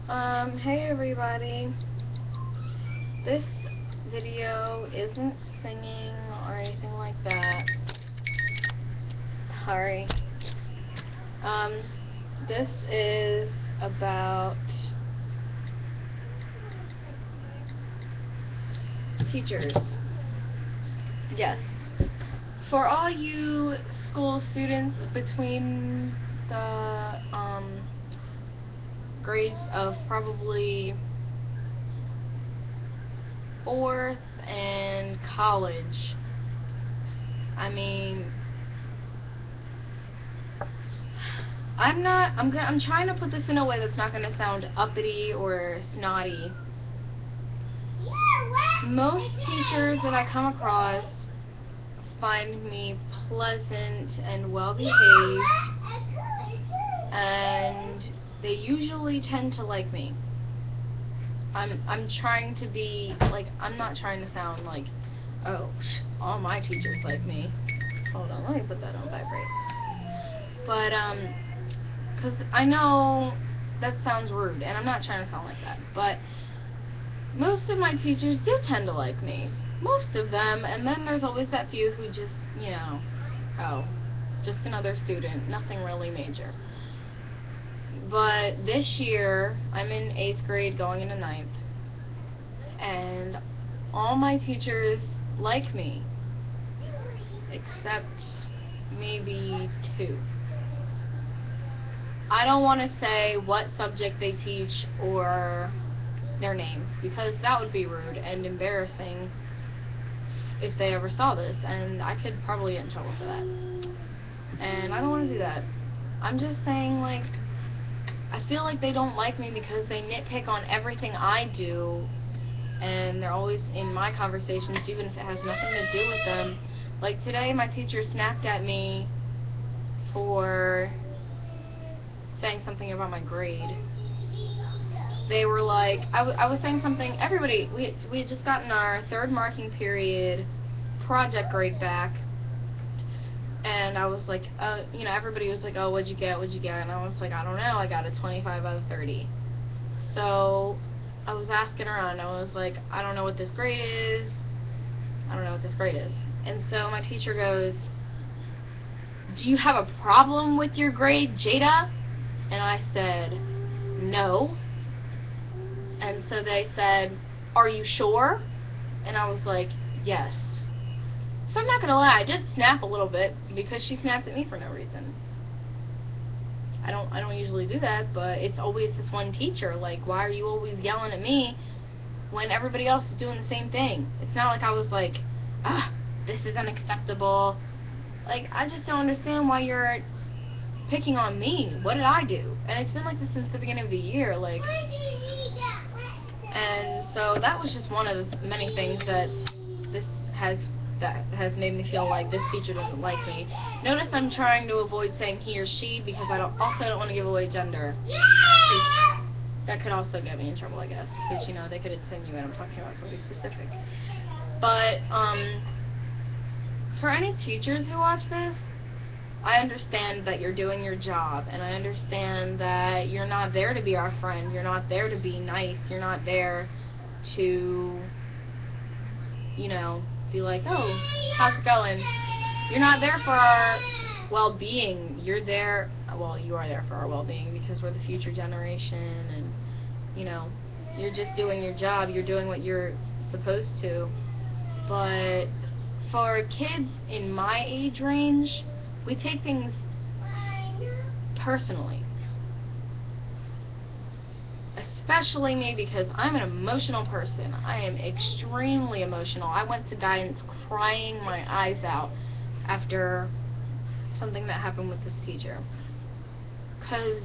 Hey everybody. This video isn't singing or anything like that. Sorry. This is about teachers. Yes. For all you school students between the, grades of probably 4th and college. I mean, I'm trying to put this in a way that's not going to sound uppity or snotty. Most teachers that I come across find me pleasant and well behaved, and they usually tend to like me. I'm trying to be, like, I'm not trying to sound like, oh, all my teachers like me. Hold on, let me put that on vibrate. But, because I know that sounds rude, and I'm not trying to sound like that, but most of my teachers do tend to like me. Most of them, and then there's always that few who just, you know, oh, just another student, nothing really major. But this year, I'm in 8th grade going into 9th, and all my teachers like me, except maybe 2. I don't want to say what subject they teach or their names, because that would be rude and embarrassing if they ever saw this, and I could probably get in trouble for that. And I don't want to do that. I'm just saying, like, I feel like they don't like me because they nitpick on everything I do, and they're always in my conversations, even if it has nothing to do with them. Like today, my teacher snapped at me for saying something about my grade. They were like, I was saying something, everybody, we had just gotten our 3rd marking period project grade back, and I was like, you know, everybody was like, oh, what'd you get, and I was like, I don't know, I got a 25 out of 30. So, I was asking around, I was like, I don't know what this grade is, and so my teacher goes, do you have a problem with your grade, Jada? And I said, no. And so they said, are you sure? And I was like, yes. So I'm not going to lie, I did snap a little bit because she snapped at me for no reason. I don't usually do that, but it's always this one teacher. Like, why are you always yelling at me when everybody else is doing the same thing? It's not like I was like, this is unacceptable. Like, I just don't understand why you're picking on me. What did I do? And it's been like this since the beginning of the year, like. And so that was just one of the many things that has made me feel like this teacher doesn't like me. Notice I'm trying to avoid saying he or she because I also don't want to give away gender. That could also get me in trouble, I guess, because, you know, they could insinuate I'm talking about something specific. But for any teachers who watch this, I understand that you're doing your job, and I understand that you're not there to be our friend, you're not there to be nice, you're not there to, you know, be like, oh, how's it going? You're not there for our well-being, you're there, well, you are there for our well-being because we're the future generation, and, you know, you're just doing your job, you're doing what you're supposed to. But for kids in my age range, we take things personally. Especially me, because I'm an emotional person. I am extremely emotional. I went to guidance crying my eyes out after something that happened with this teacher. Because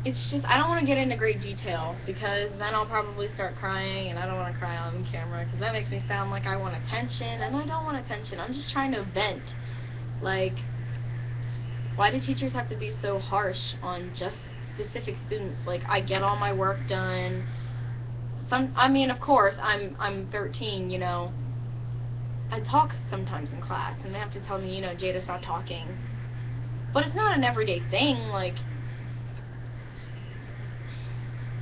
it's just, I don't want to get into great detail, because then I'll probably start crying, and I don't want to cry on camera, because that makes me sound like I want attention, and I don't want attention. I'm just trying to vent. Like, why do teachers have to be so harsh on just specific students? Like, I get all my work done. I mean, of course, I'm 13, you know. I talk sometimes in class, and they have to tell me, you know, Jada, stop talking. But it's not an everyday thing. Like,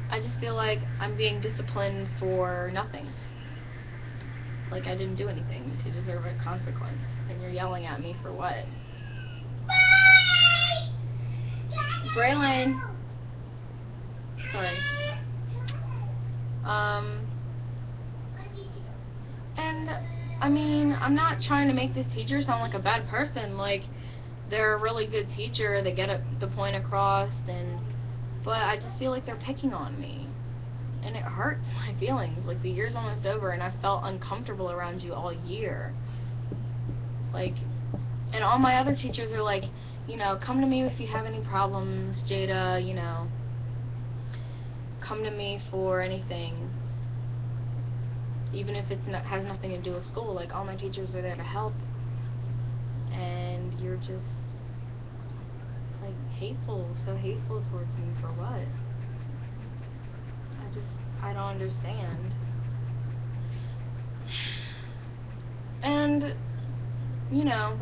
I just feel like I'm being disciplined for nothing. Like I didn't do anything to deserve a consequence, and you're yelling at me for what? Braylon. Sorry. And I mean, I'm not trying to make this teacher sound like a bad person. Like, they're a really good teacher. They get the point across, but I just feel like they're picking on me, and it hurts my feelings. Like, the year's almost over, and I felt uncomfortable around you all year. Like, and all my other teachers are like, you know, come to me if you have any problems, Jada, you know, come to me for anything, even if it has nothing to do with school. Like, all my teachers are there to help, and you're just, like, hateful, so hateful towards me for what? I don't understand. And, you know,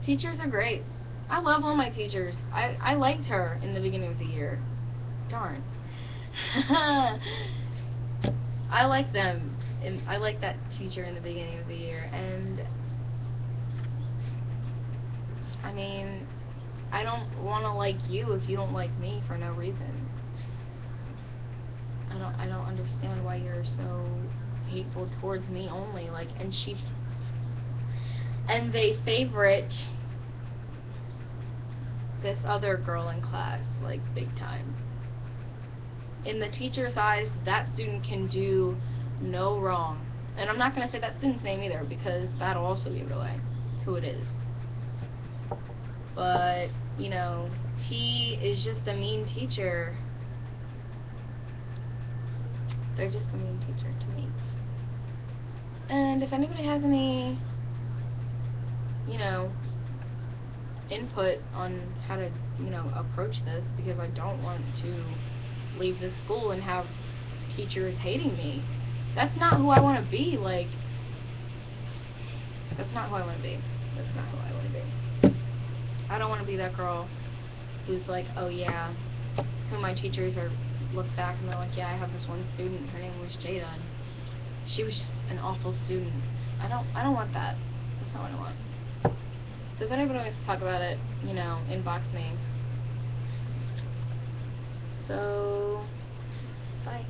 teachers are great. I love all my teachers. I liked her in the beginning of the year. Darn. I like them, and I like that teacher in the beginning of the year, and I mean, I don't want to like you if you don't like me for no reason. I don't understand why you're so hateful towards me only. Like, and they favorite this other girl in class, like, big time. In the teacher's eyes, that student can do no wrong. And I'm not going to say that student's name either, because that'll also give it away who it is. But, you know, he is just a mean teacher. They're just a mean teacher to me. And if anybody has any, you know, input on how to, you know, approach this, because I don't want to leave this school and have teachers hating me. That's not who I want to be. Like, that's not who I want to be. That's not who I want to be. I don't want to be that girl who's like, oh yeah, who my teachers are look back and they're like, yeah, I have this one student, her name was Jada, and she was just an awful student. I don't want that. That's not what I want. So if anybody wants to talk about it, you know, inbox me. So, bye.